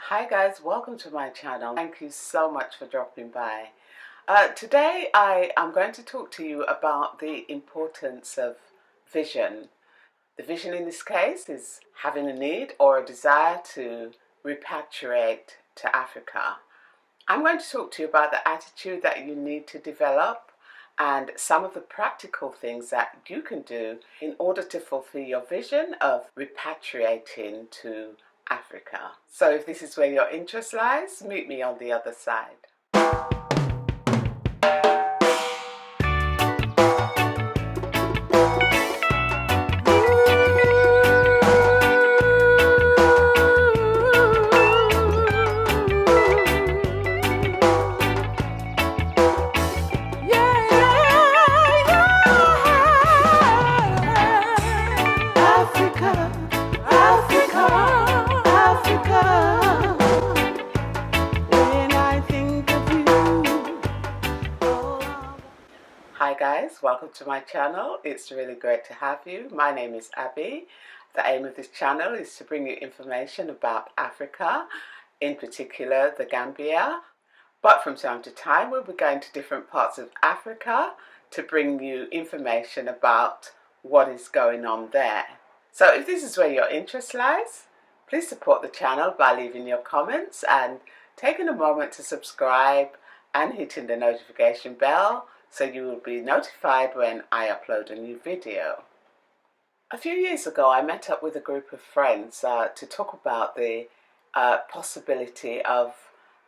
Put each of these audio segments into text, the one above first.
Hi guys, welcome to my channel. Thank you so much for dropping by. Today I am going to talk to you about the importance of vision. The vision in this case is having a need or a desire to repatriate to Africa. I'm going to talk to you about the attitude that you need to develop and some of the practical things that you can do in order to fulfill your vision of repatriating to Africa. So if this is where your interest lies, meet me on the other side. Hi guys, welcome to my channel. It's really great to have you. My name is Abby. The aim of this channel is to bring you information about Africa, in particular the Gambia. But from time to time we'll be going to different parts of Africa to bring you information about what is going on there. So if this is where your interest lies, please support the channel by leaving your comments and taking a moment to subscribe and hitting the notification bell so you will be notified when I upload a new video. A few years ago I met up with a group of friends to talk about the possibility of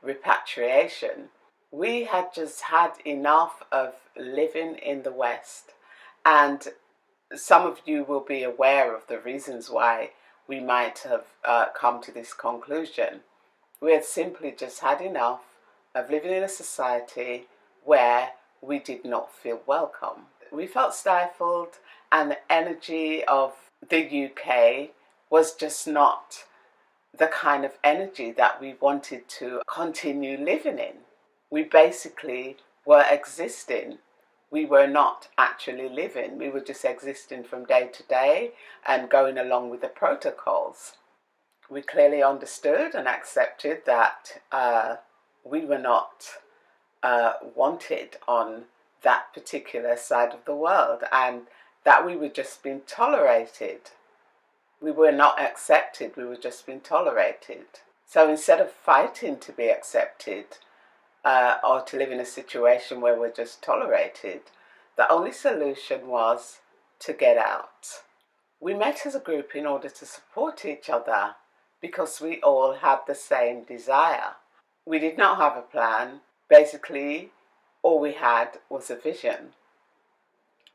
repatriation. We had just had enough of living in the West, and some of you will be aware of the reasons why we might have come to this conclusion. We had simply just had enough of living in a society where we did not feel welcome. We felt stifled, and the energy of the UK was just not the kind of energy that we wanted to continue living in. We basically were existing. We were not actually living. We were just existing from day to day and going along with the protocols. We clearly understood and accepted that we were not wanted on that particular side of the world, and that we were just being tolerated. We were not accepted, we were just being tolerated. So instead of fighting to be accepted or to live in a situation where we're just tolerated, the only solution was to get out. We met as a group in order to support each other because we all had the same desire. We did not have a plan. Basically, all we had was a vision.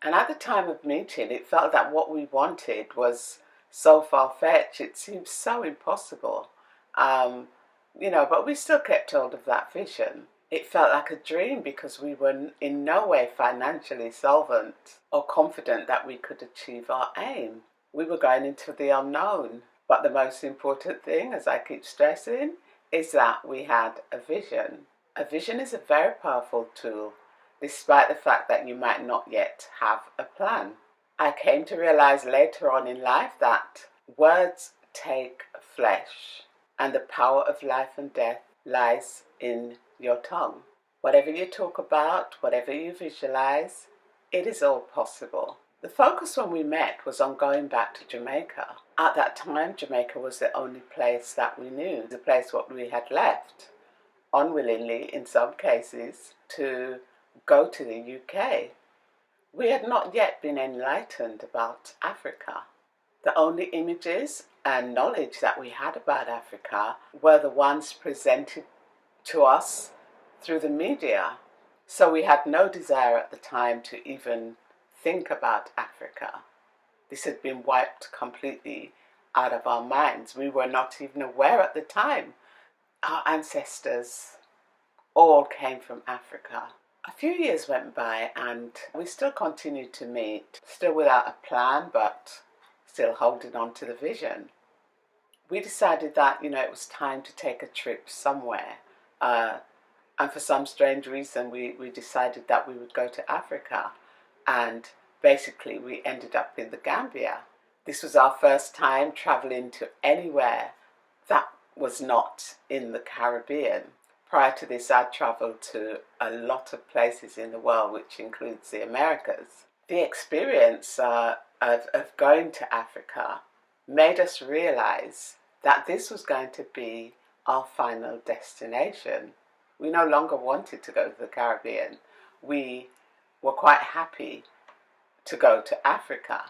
And at the time of meeting, it felt that what we wanted was so far-fetched. It seemed so impossible. But we still kept hold of that vision. It felt like a dream because we were in no way financially solvent or confident that we could achieve our aim. We were going into the unknown. But the most important thing, as I keep stressing, is that we had a vision. A vision is a very powerful tool, despite the fact that you might not yet have a plan. I came to realize later on in life that words take flesh, and the power of life and death lies in your tongue. Whatever you talk about, whatever you visualize, it is all possible. The focus when we met was on going back to Jamaica. At that time, Jamaica was the only place that we knew, the place what we had left, unwillingly in some cases, to go to the UK. We had not yet been enlightened about Africa. The only images and knowledge that we had about Africa were the ones presented to us through the media. So we had no desire at the time to even think about Africa. This had been wiped completely out of our minds. We were not even aware at the time. Our ancestors all came from Africa. A few years went by and we still continued to meet, still without a plan, but still holding on to the vision. We decided that, it was time to take a trip somewhere. And for some strange reason, we decided that we would go to Africa. And basically, we ended up in the Gambia. This was our first time traveling to anywhere that was not in the Caribbean. Prior to this, I'd travelled to a lot of places in the world, which includes the Americas. The experience of going to Africa made us realise that this was going to be our final destination. We no longer wanted to go to the Caribbean. We were quite happy to go to Africa.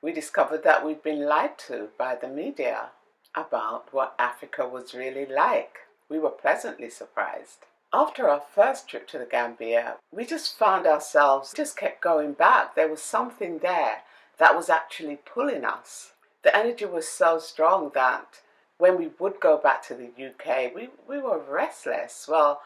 We discovered that we'd been lied to by the media about what Africa was really like. We were pleasantly surprised. After our first trip to the Gambia, we just found ourselves, just kept going back. There was something there that was actually pulling us. The energy was so strong that when we would go back to the UK, we were restless. Well,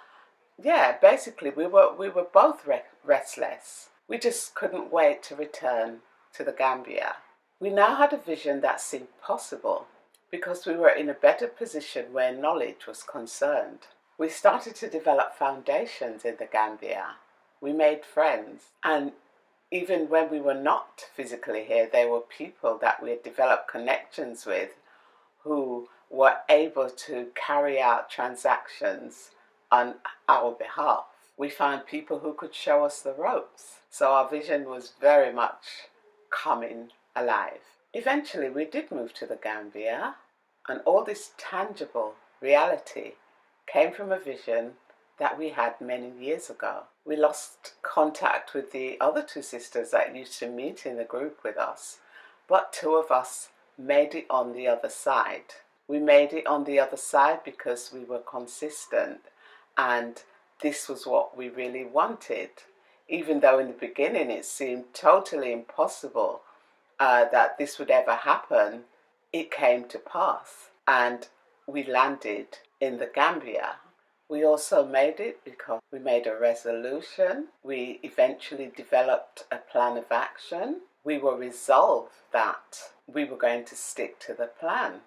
yeah, basically we were both restless. We just couldn't wait to return to the Gambia. We now had a vision that seemed possible because we were in a better position where knowledge was concerned. We started to develop foundations in the Gambia. We made friends, and even when we were not physically here, there were people that we had developed connections with who were able to carry out transactions on our behalf. We found people who could show us the ropes. So our vision was very much coming alive. Eventually, we did move to the Gambia, and all this tangible reality came from a vision that we had many years ago. We lost contact with the other two sisters that used to meet in the group with us, but two of us made it on the other side. We made it on the other side because we were consistent, and this was what we really wanted. Even though in the beginning it seemed totally impossible that this would ever happen, it came to pass, and we landed in the Gambia. We also made it because we made a resolution. We eventually developed a plan of action. We were resolved that we were going to stick to the plan,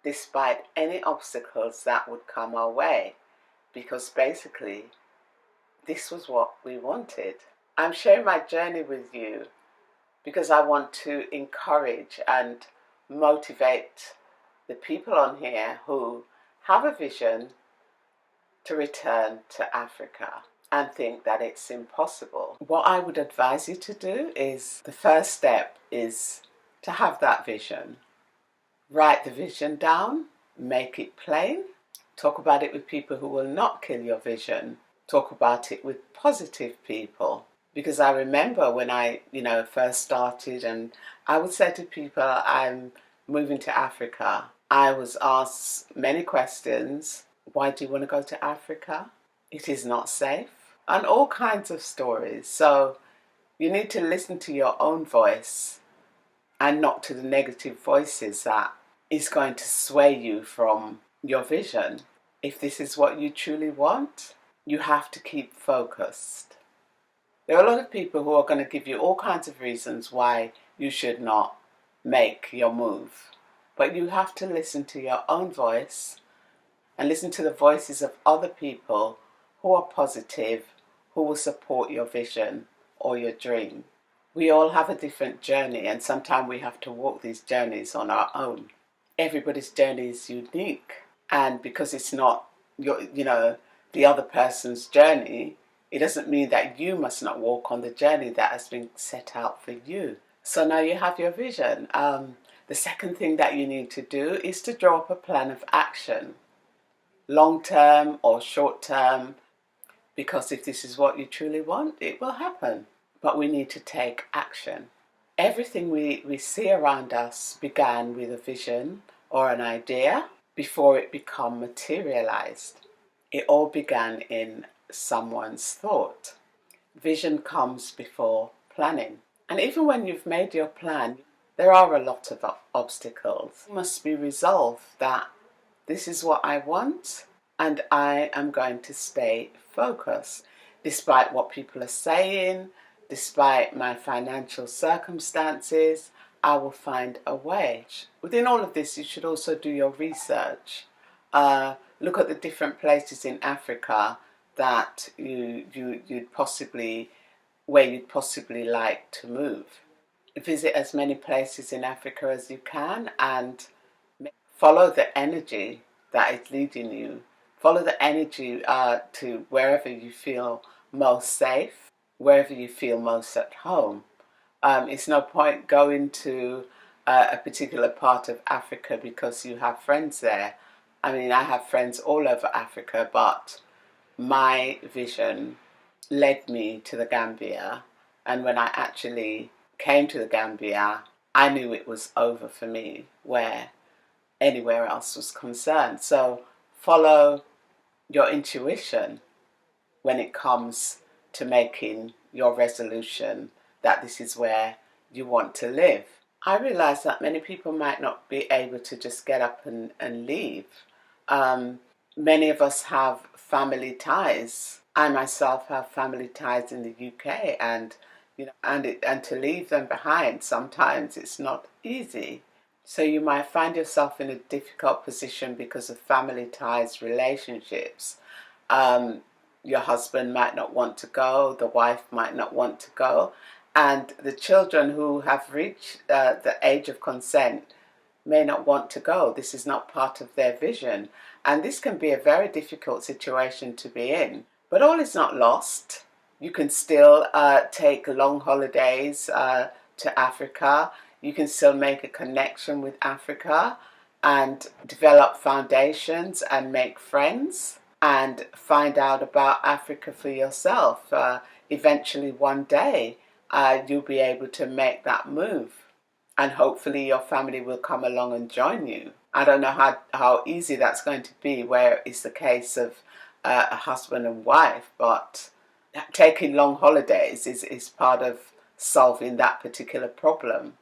despite any obstacles that would come our way, because basically this was what we wanted. I'm sharing my journey with you because I want to encourage and motivate the people on here who have a vision to return to Africa and think that it's impossible. What I would advise you to do is, the first step is to have that vision. Write the vision down, make it plain, talk about it with people who will not kill your vision, talk about it with positive people. Because I remember when I, first started, and I would say to people, I'm moving to Africa, I was asked many questions. Why do you want to go to Africa? It is not safe. And all kinds of stories. So you need to listen to your own voice and not to the negative voices that is going to sway you from your vision. If this is what you truly want, you have to keep focused. There are a lot of people who are going to give you all kinds of reasons why you should not make your move. But you have to listen to your own voice and listen to the voices of other people who are positive, who will support your vision or your dream. We all have a different journey, and sometimes we have to walk these journeys on our own. Everybody's journey is unique, and because it's not the other person's journey, it doesn't mean that you must not walk on the journey that has been set out for you. So now you have your vision. The second thing that you need to do is to draw up a plan of action, long term or short term, because if this is what you truly want, it will happen. But we need to take action. Everything we see around us began with a vision or an idea before it became materialized. It all began in someone's thought. Vision comes before planning. And even when you've made your plan, there are a lot of obstacles. You must be resolved that this is what I want, and I am going to stay focused. Despite what people are saying, despite my financial circumstances, I will find a way. Within all of this, you should also do your research. Look at the different places in Africa that you'd possibly like to move. Visit as many places in Africa as you can and follow the energy that is leading you. Follow the energy to wherever you feel most safe, wherever you feel most at home. It's no point going to a particular part of Africa because you have friends there. I mean, I have friends all over Africa, but my vision led me to the Gambia. And when I actually came to the Gambia, I knew it was over for me where anywhere else was concerned. So follow your intuition when it comes to making your resolution that this is where you want to live. I realize that many people might not be able to just get up and leave. Many of us have family ties. I myself have family ties in the UK, and and to leave them behind sometimes it's not easy. So you might find yourself in a difficult position because of family ties, relationships. Your husband might not want to go, the wife might not want to go, and the children who have reached the age of consent may not want to go. This is not part of their vision, and this can be a very difficult situation to be in. But all is not lost. You can still take long holidays to Africa. You can still make a connection with Africa and develop foundations and make friends and find out about Africa for yourself. Eventually, one day, you'll be able to make that move, and hopefully your family will come along and join you. I don't know how easy that's going to be where it's the case of a husband and wife, but taking long holidays is part of solving that particular problem.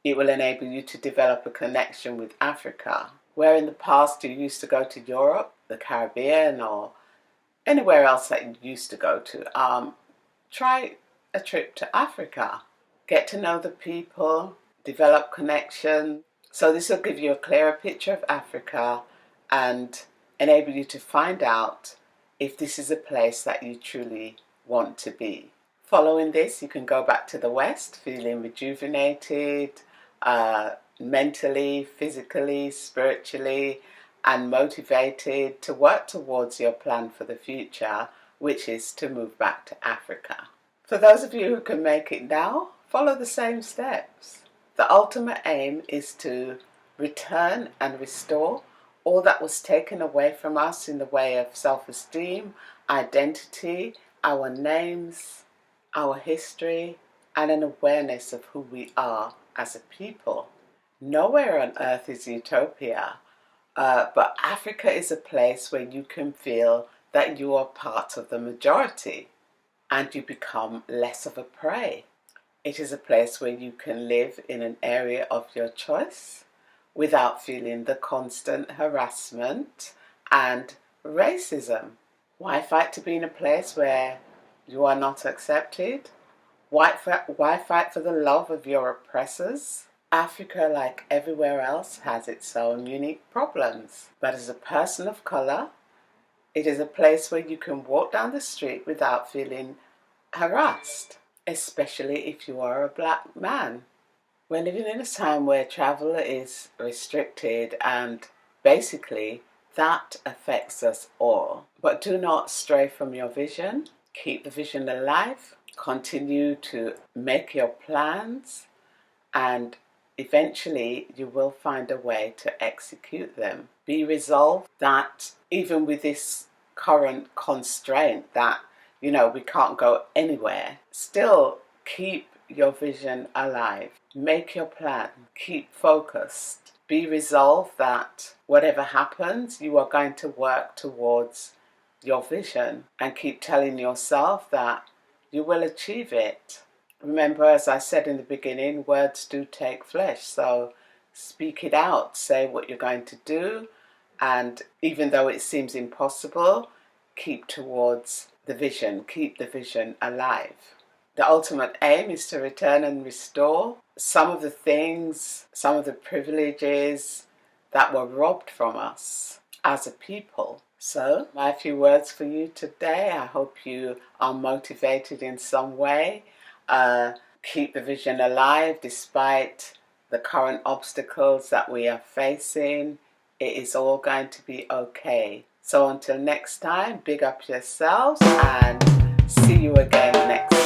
It will enable you to develop a connection with Africa, where in the past you used to go to Europe, the Caribbean, or anywhere else that you used to go to. Try a trip to Africa. Get to know the people, develop connection. So this will give you a clearer picture of Africa and enable you to find out if this is a place that you truly want to be. Following this, you can go back to the West feeling rejuvenated, mentally, physically, spiritually, and motivated to work towards your plan for the future, which is to move back to Africa. For those of you who can make it now, follow the same steps. The ultimate aim is to return and restore all that was taken away from us in the way of self-esteem, identity, our names, our history, and an awareness of who we are as a people. Nowhere on earth is utopia, but Africa is a place where you can feel that you are part of the majority and you become less of a prey. It is a place where you can live in an area of your choice without feeling the constant harassment and racism. Why fight to be in a place where you are not accepted? Why fight for the love of your oppressors? Africa, like everywhere else, has its own unique problems. But as a person of colour, it is a place where you can walk down the street without feeling harassed, especially if you are a black man. We're living in a time where travel is restricted, and basically that affects us all. But do not stray from your vision. Keep the vision alive. Continue to make your plans, and eventually you will find a way to execute them. Be resolved that even with this current constraint that, we can't go anywhere, still keep your vision alive. Make your plan. Keep focused. Be resolved that whatever happens, you are going to work towards your vision, and keep telling yourself that you will achieve it. Remember, as I said in the beginning, words do take flesh. So speak it out. Say what you're going to do. And even though it seems impossible, keep towards the vision. Keep the vision alive. The ultimate aim is to return and restore some of the things, some of the privileges that were robbed from us as a people. So, my few words for you today. I hope you are motivated in some way. Keep the vision alive despite the current obstacles that we are facing. It is all going to be okay. So until next time, big up yourselves and see you again next